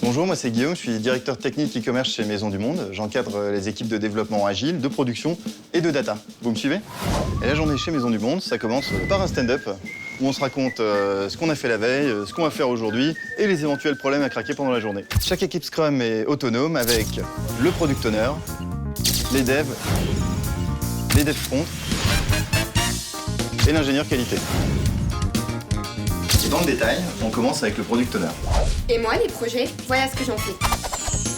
Bonjour, moi c'est Guillaume, je suis directeur technique e-commerce chez Maison du Monde. J'encadre les équipes de développement agile, de production et de data. Vous me suivez? Et la journée chez Maison du Monde, ça commence par un stand-up où on se raconte ce qu'on a fait la veille, ce qu'on va faire aujourd'hui et les éventuels problèmes à craquer pendant la journée. Chaque équipe Scrum est autonome avec le product owner, les devs front et l'ingénieur qualité. Et dans le détail, on commence avec le product owner. Et moi, les projets, voilà ce que j'en fais.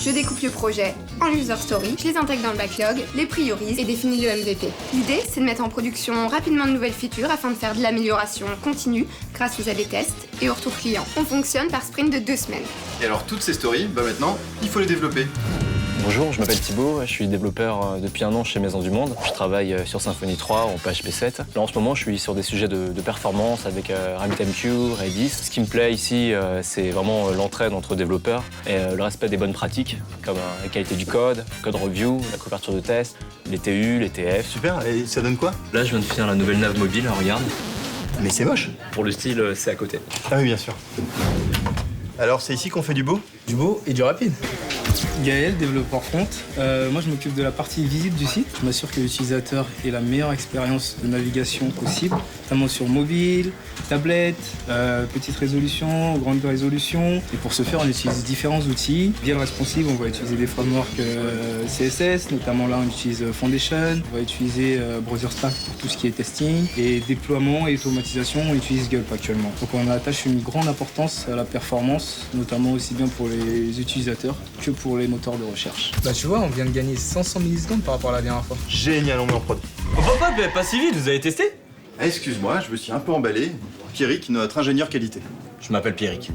Je découpe le projet en user story, je les intègre dans le backlog, les priorise et définis le MVP. L'idée, c'est de mettre en production rapidement de nouvelles features afin de faire de l'amélioration continue grâce aux A/B tests et aux retours clients. On fonctionne par sprint de 2 semaines. Et alors, toutes ces stories, maintenant, il faut les développer. Bonjour, je m'appelle Thibaut, je suis développeur depuis 1 an chez Maison du Monde. Je travaille sur Symfony 3 en PHP 7. Là en ce moment je suis sur des sujets de performance avec RabbitMQ, Redis. Ce qui me plaît ici c'est vraiment l'entraide entre développeurs et le respect des bonnes pratiques comme la qualité du code review, la couverture de tests, les TU, les TF. Super, et ça donne quoi? Là je viens de finir la nouvelle nav mobile, regarde. Mais c'est moche. Pour le style c'est à côté. Ah oui bien sûr. Alors c'est ici qu'on fait du beau? Du beau et du rapide. Gaël, développeur front. Moi, je m'occupe de la partie visible du site. Je m'assure que l'utilisateur ait la meilleure expérience de navigation possible, notamment sur mobile, tablette, petite résolution, grande résolution. Et pour ce faire, on utilise différents outils. Via le responsive, on va utiliser des frameworks CSS, notamment là, on utilise Foundation. On va utiliser BrowserStack pour tout ce qui est testing. Et déploiement et automatisation, on utilise Gulp actuellement. Donc, on attache une grande importance à la performance, notamment aussi bien pour les utilisateurs que pour les moteurs de recherche. Bah tu vois, on vient de gagner 500 millisecondes par rapport à la dernière fois. Génial, on met en prod. Oh papa, pas si vite, vous avez testé? Ah, excuse-moi, je me suis un peu emballé. Pierrick, notre ingénieur qualité. Je m'appelle Pierrick.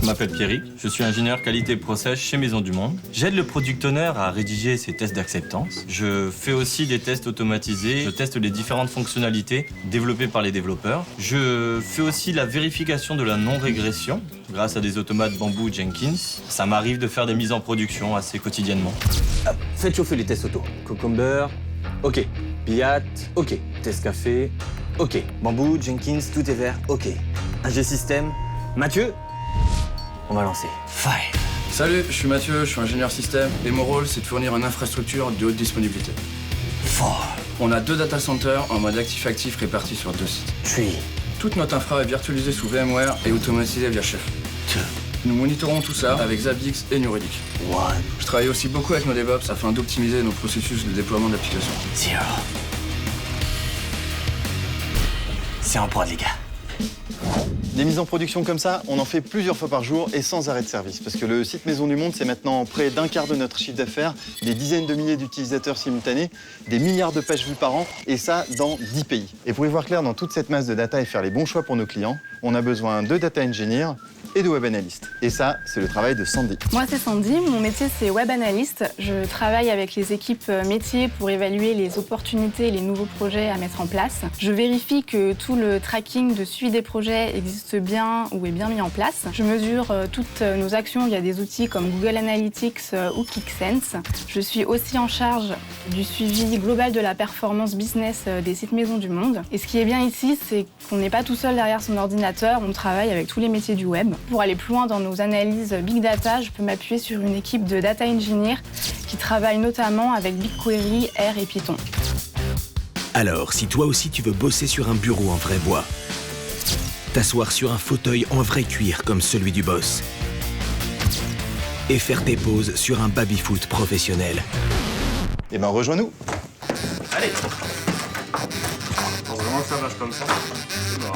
Je m'appelle Pierrick, je suis ingénieur qualité process chez Maison du Monde. J'aide le product owner à rédiger ses tests d'acceptance. Je fais aussi des tests automatisés. Je teste les différentes fonctionnalités développées par les développeurs. Je fais aussi la vérification de la non-régression grâce à des automates Bamboo Jenkins. Ça m'arrive de faire des mises en production assez quotidiennement. Faites chauffer les tests auto. Cucumber, ok. Piat, ok. Test café, ok. Bamboo, Jenkins, tout est vert, ok. Ingé système, Mathieu, on va lancer. Fire. Salut, je suis Mathieu, je suis ingénieur système et mon rôle c'est de fournir une infrastructure de haute disponibilité. Fort. On a 2 data centers en mode actif-actif répartis sur 2 sites. Tree. Toute notre infra est virtualisée sous VMware et automatisée via Chef. 2. Nous monitorons tout ça avec Zabbix et Neuredic. 1. Je travaille aussi beaucoup avec nos DevOps afin d'optimiser nos processus de déploiement d'applications. 0. C'est en prod les gars. Des mises en production comme ça, on en fait plusieurs fois par jour et sans arrêt de service. Parce que le site Maison du Monde, c'est maintenant près d'un quart de notre chiffre d'affaires, des dizaines de milliers d'utilisateurs simultanés, des milliards de pages vues par an, et ça dans 10 pays. Et pour y voir clair dans toute cette masse de data et faire les bons choix pour nos clients, on a besoin de data engineers et de web analystes. Et ça, c'est le travail de Sandy. Moi, c'est Sandy. Mon métier, c'est web analyste. Je travaille avec les équipes métiers pour évaluer les opportunités et les nouveaux projets à mettre en place. Je vérifie que tout le tracking de suivi des projets existe bien ou est bien mis en place. Je mesure toutes nos actions via des outils comme Google Analytics ou Kicksense. Je suis aussi en charge du suivi global de la performance business des sites Maison du Monde. Et ce qui est bien ici, c'est qu'on n'est pas tout seul derrière son ordinateur. On travaille avec tous les métiers du web. Pour aller plus loin dans nos analyses Big Data, je peux m'appuyer sur une équipe de data engineers qui travaille notamment avec BigQuery, R et Python. Alors, si toi aussi tu veux bosser sur un bureau en vrai bois, t'asseoir sur un fauteuil en vrai cuir comme celui du boss, et faire tes pauses sur un baby-foot professionnel. Eh ben, rejoins-nous. Allez. Je pense vraiment que ça marche comme ça. C'est bon.